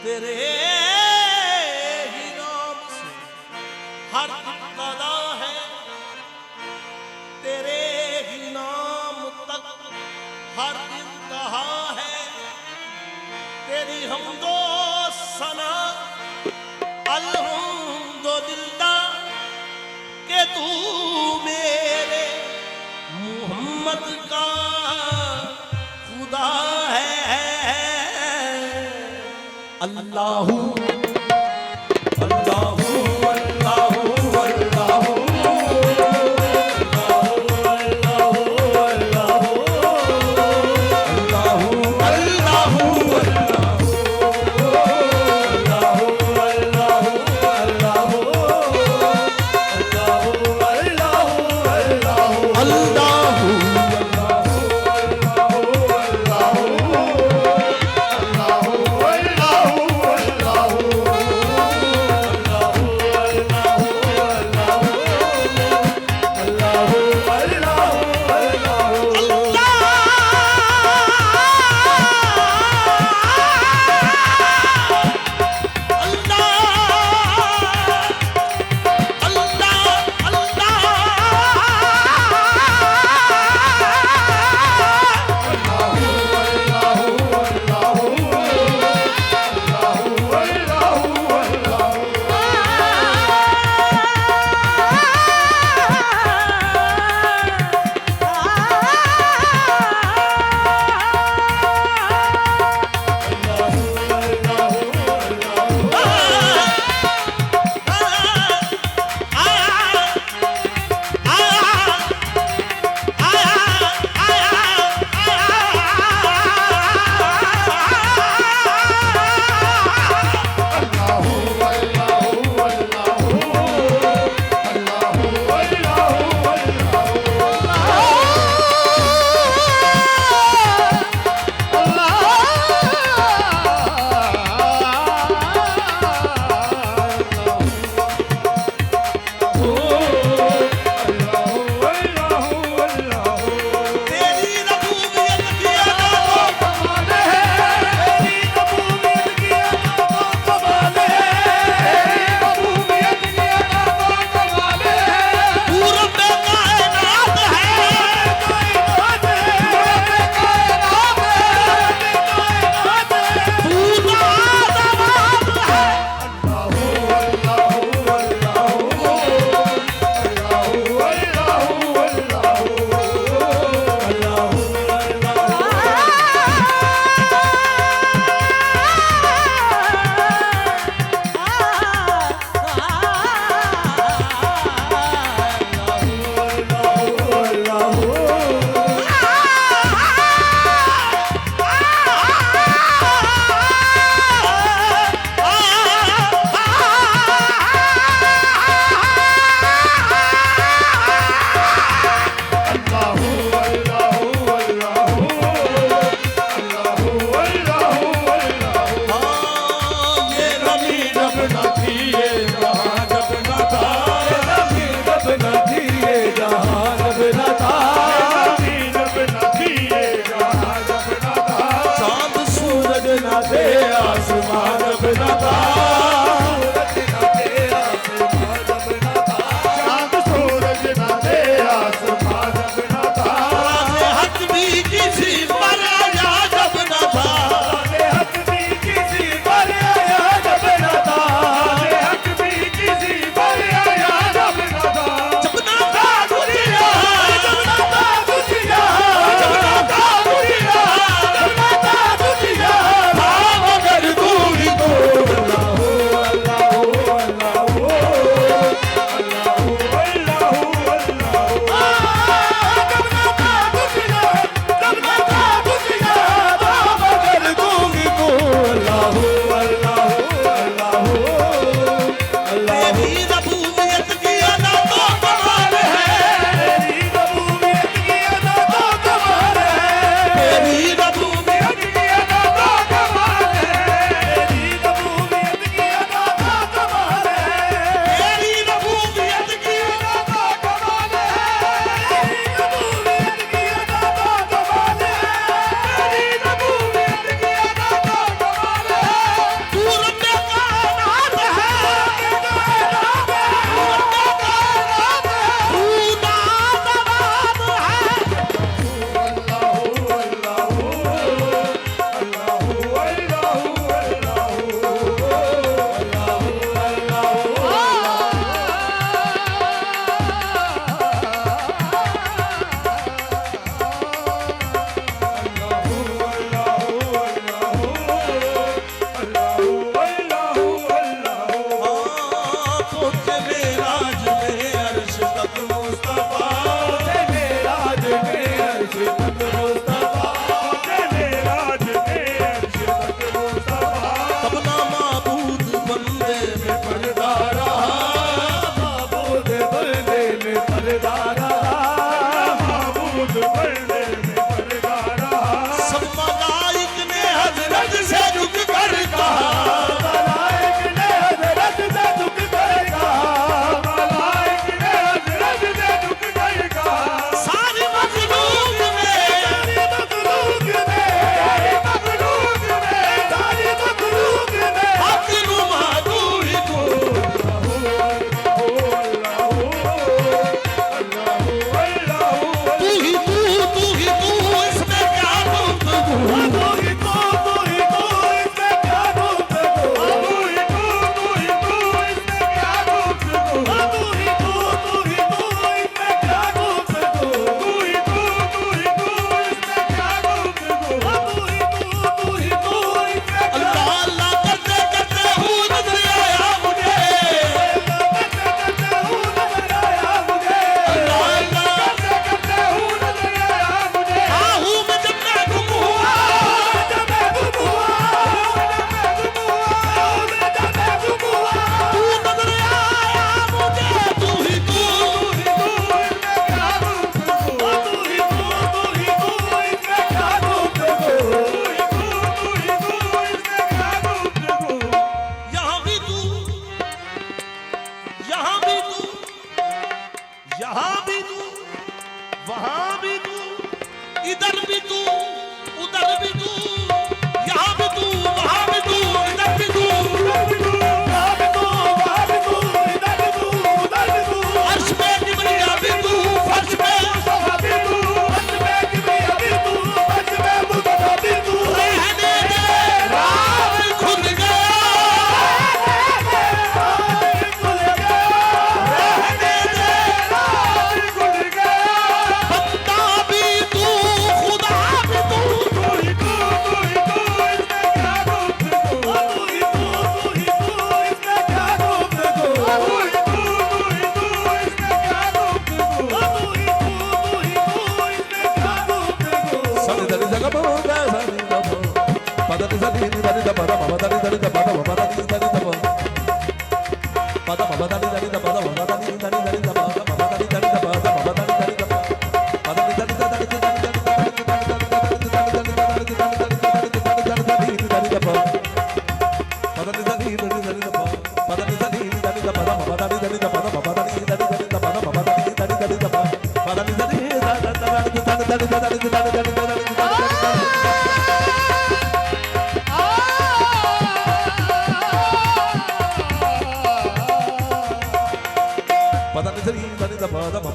तेरे ही नाम से हर इब्तदा है, तेरे ही नाम तक हर इंतहा है। तेरी हमदो सना अल्हम्दुलिल्लाह के तू मेरे मोहम्मद का खुदा है। Allahu Allahu Allahu Allahu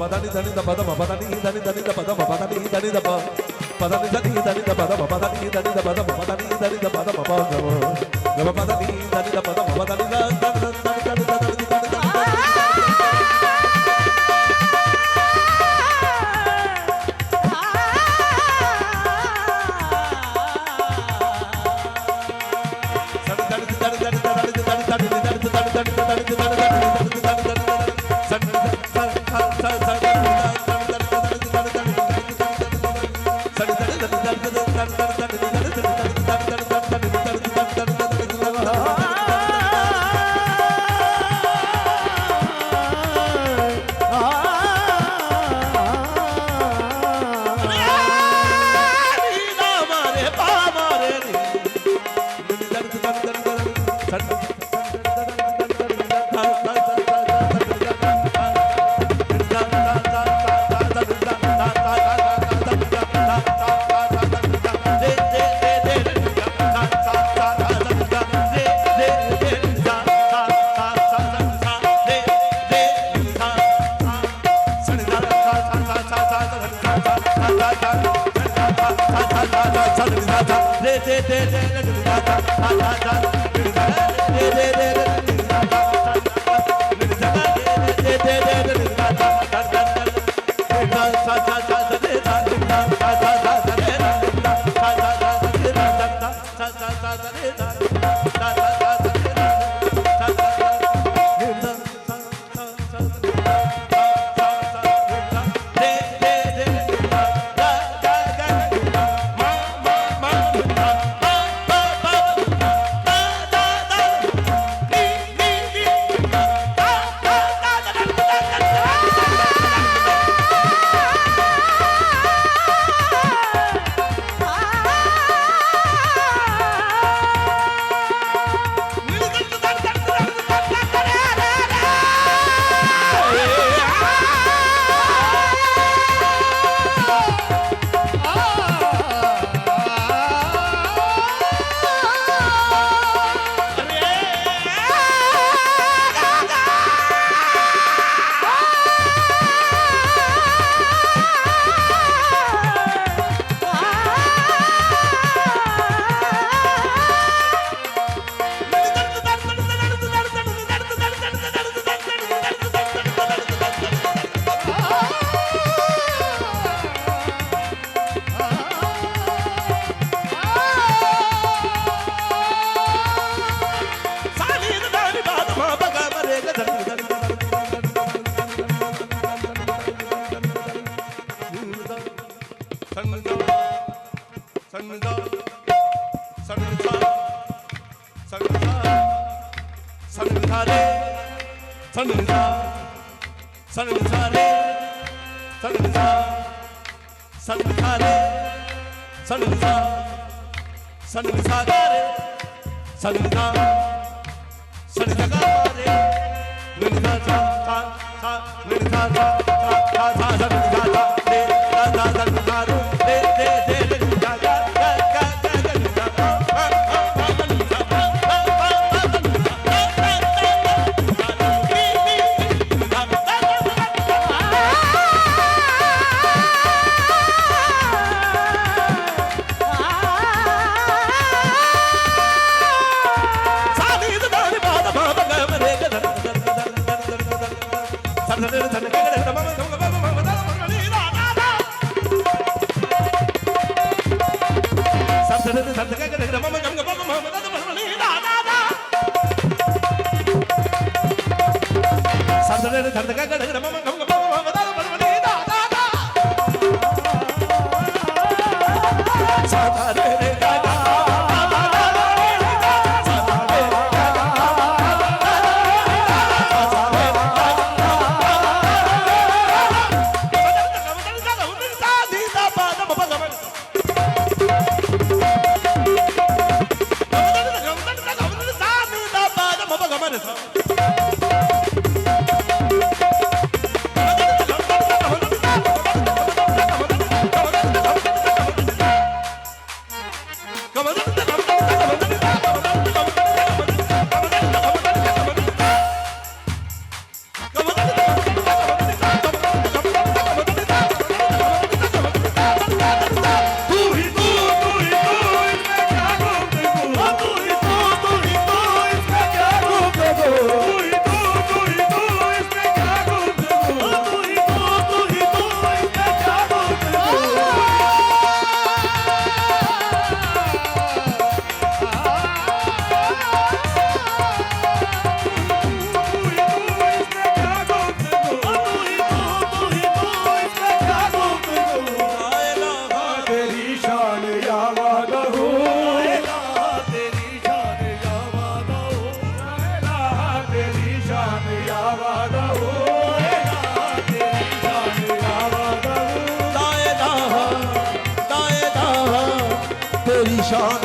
Padani Dani the Padama Padani Dani Dani the Padama Padani Dani the Padani Dani Dani the Padama Padani Dani the Padama Padani Dani the Padama Padani Dani the Padama Padani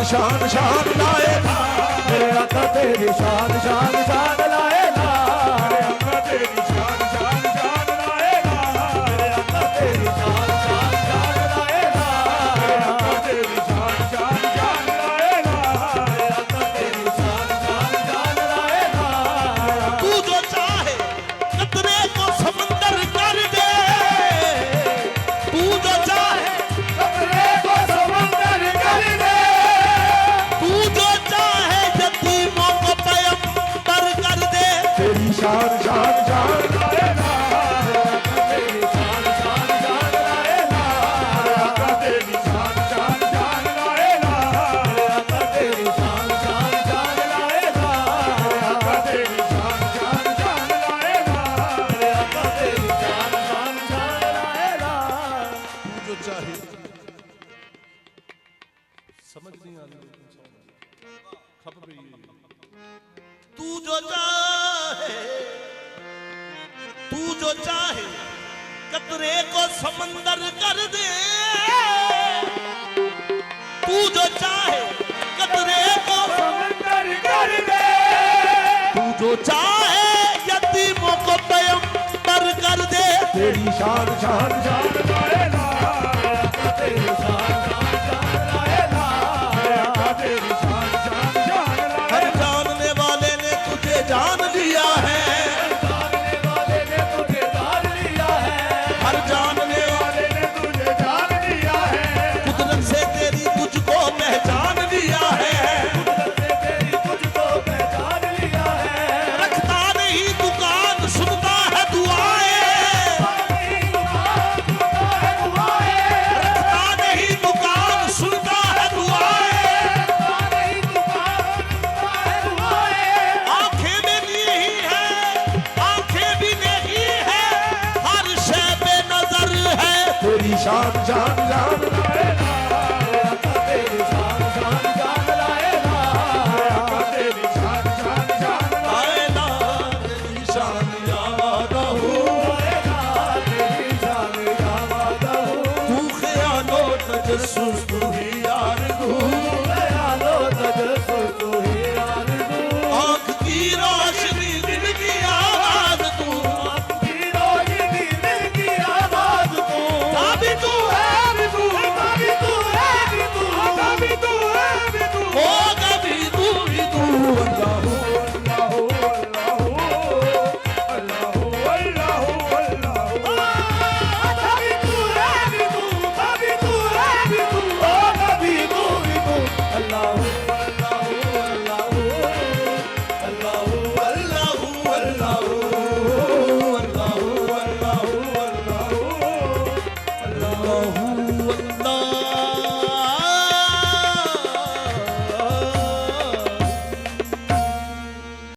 शान शान लाएगा मेरे आका तेरी शान शान शान लाएगा मेरे आका तेरी शान शान शान लाएगा मेरे आका तेरी शान शान शान लाएगा मेरे आका तेरी शान शान शान लाएगा मेरे आका तेरी शान शान शान लाएगा तू जो चाहे कतरे को समंदर कर दे, तू जो चाहे कतरे को समंदर कर दे तू जो चाहे यतीमों को पैगंबर कर दे। तेरी शान शान शान लाएगा तेरी शान शान शान लाएगा मेरे आका तेरी शान शान शान लाएगा मेरे आका तेरी शान शान शान लाएगा मेरे आका तेरी शान शान शान लाएगा मेरे आका तेरी शान शान शान लाएगा तू जो चाहे समझ नहीं आ रही खप गई तू जो चाहे, तू जो चाहे कतरे को समंदर कर दे, तू जो चाहे कतरे को समंदर कर दे तू जो चाहे यतीमों को पैगंबर कर दे। तेरी शान शान शान